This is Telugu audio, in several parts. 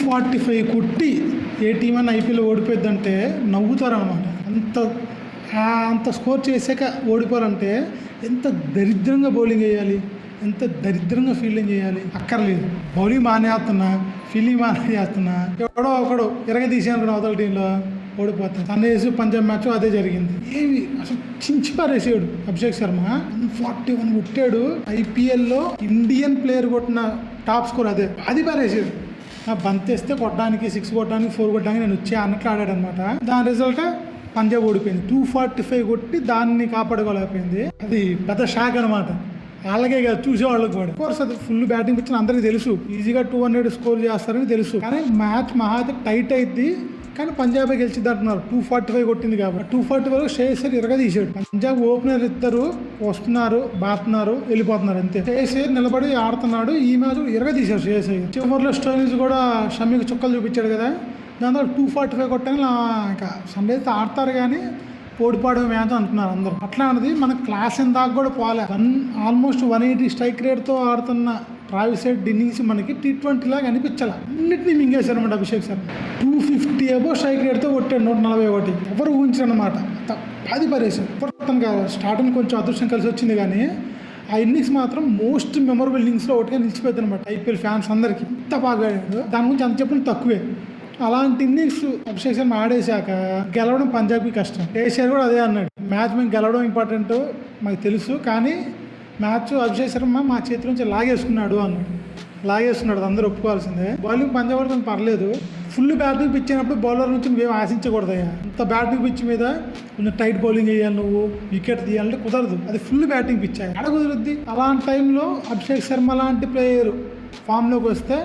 245 కొట్టి ఏ టీం అని ఐపీఎల్ ఓడిపోద్దంటే నవ్వుతారు అనమాట. అంత స్కోర్ చేసాక ఓడిపోవాలంటే ఎంత దరిద్రంగా బౌలింగ్ వేయాలి, ఎంత దరిద్రంగా ఫీల్డింగ్ చేయాలి. అక్కర్లేదు, బౌలింగ్ బాగానే చేస్తున్నా, ఫీల్డింగ్ బాగానే చేస్తున్నా, ఎవడో ఒకడు తీసాను అవతల టీంలో ఓడిపోతాను. సన్రైజర్స్ పంజాబ్ మ్యాచ్ అదే జరిగింది. ఏమి అసలు చించి పారేసాడు అభిషేక్ శర్మ. 141 కొట్టాడు. ఐపీఎల్లో ఇండియన్ ప్లేయర్ కొట్టిన టాప్ స్కోర్ అదే. అది పారేసాడు. బంతేస్తే కొట్టడానికి, 6 కొట్టడానికి, 4 కొట్టడానికి నేను వచ్చే అన్నట్లు ఆడాడు అనమాట. దాని రిజల్ట్ పంజాబ్ ఓడిపోయింది. 245 కొట్టి దాన్ని కాపాడుకోలేకపోయింది. అది పెద్ద షాక్ అనమాట. అలాగే కాదు, చూసేవాళ్ళకి కూడా. కోర్స్ అది ఫుల్ బ్యాటింగ్ పిచ్ అందరికీ తెలుసు, ఈజీగా 200 స్కోర్ చేస్తారని తెలుసు. కానీ మ్యాచ్ మహా టైట్ అయింది, కానీ పంజాబే గెలిచిద్ది అంటున్నారు. 245 కొట్టింది కాబట్టి. 245 శ్రేయస్ తీసాడు. పంజాబ్ ఓపెనర్ ఇద్దరు వస్తున్నారు, బాతున్నారు, వెళ్ళిపోతున్నారు అంతే. శ్రేయస్ నిలబడి ఆడుతున్నాడు. ఈ మ్యాచ్ తీశాడు శ్రేయస్. చివరిలో స్టోరీస్ కూడా షమ్మికి చుక్కలు చూపించాడు కదా. దాంతో 245 కొట్టాను. ఇంకా సన్రైజర్స్ ఆడతారు కానీ ఓడిపోవడం మ్యాచ్ అంటున్నారు అందరూ. అట్లా అన్నది మన క్లాస్ దాకా కూడా పోలే. ఆల్మోస్ట్ 180 స్ట్రైక్ రేట్తో ఆడుతున్న ట్రావిస్ హెడ్ ఇన్నింగ్స్ మనకి T20 లాగా అనిపించాలి. అన్నింటినీ మింగేశారు అనమాట అభిషేక్ శర్మ. 250 అబో స్ట్రైక్ రేట్తో కొట్టాడు. 141 ఎవరు ఊహించారనమాట. అది పరేసారు. తనకు స్టార్టింగ్ కొంచెం అదృష్టం కలిసి వచ్చింది, కానీ ఆ ఇన్నింగ్స్ మాత్రం మోస్ట్ మెమొరబుల్ ఇన్నింగ్స్లో ఒకటిగా నిలిచిపోయింది అనమాట ఐపీఎల్ ఫ్యాన్స్ అందరికీ. ఇంత బాగా ఆడాడు. దాని గురించి అంత చెప్పిన తక్కువే. అలాంటి ఇన్నింగ్స్ అభిషేక్ శర్మ ఆడేశాక గెలవడం పంజాబ్కి కష్టం. కేసీఆర్ కూడా అదే అన్నాడు, మ్యాచ్ మేము గెలవడం ఇంపార్టెంట్ మాకు తెలుసు, కానీ మ్యాచ్ అభిషేక్ శర్మ మా చేతి నుంచి లాగేసుకున్నాడు అన్నాడు. లాగేసుకున్నాడు, అందరూ ఒప్పుకోవాల్సిందే. బౌలింగ్ పంజాబ్ కూడా పర్లేదు. ఫుల్ బ్యాటింగ్ పిచ్ అయినప్పుడు బౌలర్ నుంచి నువ్వేం ఆశించకూడదయ్యా. అంత బ్యాటింగ్ పిచ్ మీద కొంచెం టైట్ బౌలింగ్ వేయాలి, నువ్వు వికెట్ తీయాలంటే కుదరదు. అది ఫుల్ బ్యాటింగ్ పిచ్ అయ్యా, ఎక్కడ కుదురుద్ది. అలాంటి టైంలో అభిషేక్ శర్మ లాంటి ప్లేయర్ ఫామ్లోకి వస్తే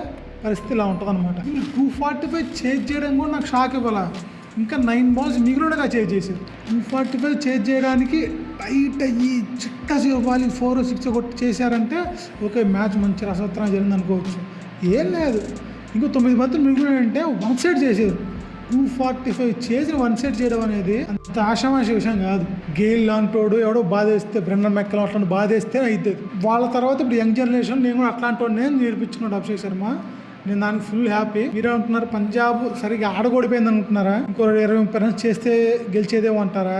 పరిస్థితి ఇలా ఉంటుంది అనమాట. 245 చేజ్ చేయడం కూడా నాకు షాక్ ఇవ్వాల. ఇంకా 9 balls మిగిలినగా చేజ్ చేశారు. 245 చేజ్ చేయడానికి టైట్ అయ్యి చిట్టసేపు బాలి 4 6 కొట్టి చేశారంటే ఓకే, మ్యాచ్ మంచి రసవత్తరంగా జరిగింది అనుకోవచ్చు. ఏం లేదు, ఇంకో 9 బంతులు మిగిలినాయంటే 1 side చేశారు. 245 చేసి 1 side చేయడం అనేది అంత ఆషామాషి విషయం కాదు. గేల్ లాంటోడు ఎవడో బాధేస్తే, బ్రెండన్ మెక్కల్ అట్లాంటి బాధేస్తే అవుతుంది. వాళ్ళ తర్వాత ఇప్పుడు యంగ్ జనరేషన్ నేను కూడా అట్లాంటి వాడు నేను నేర్పించుకున్నాడు అభిషేక్ శర్మ. నేను దానికి ఫుల్ హ్యాపీ. మీరు అంటున్నారు పంజాబ్ సరిగ్గా ఆడగొడిపోయింది అనుకుంటున్నారా? ఇంకో 20-30 runs చేస్తే గెలిచేదేమో అంటారా?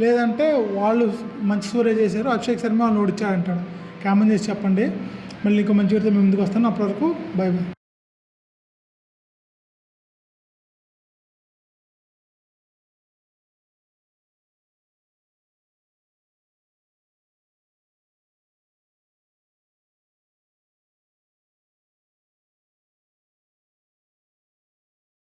లేదంటే వాళ్ళు మంచి స్కోరే చేశారు, అభిషేక్ శర్మ వాళ్ళు ఓడిచ్చాడంటాడు? కామెంట్ చేసి చెప్పండి. మళ్ళీ ఇంకో మంచి వీడియోతో మేము ముందుకు వస్తాను. అప్పటి వరకు బై బై.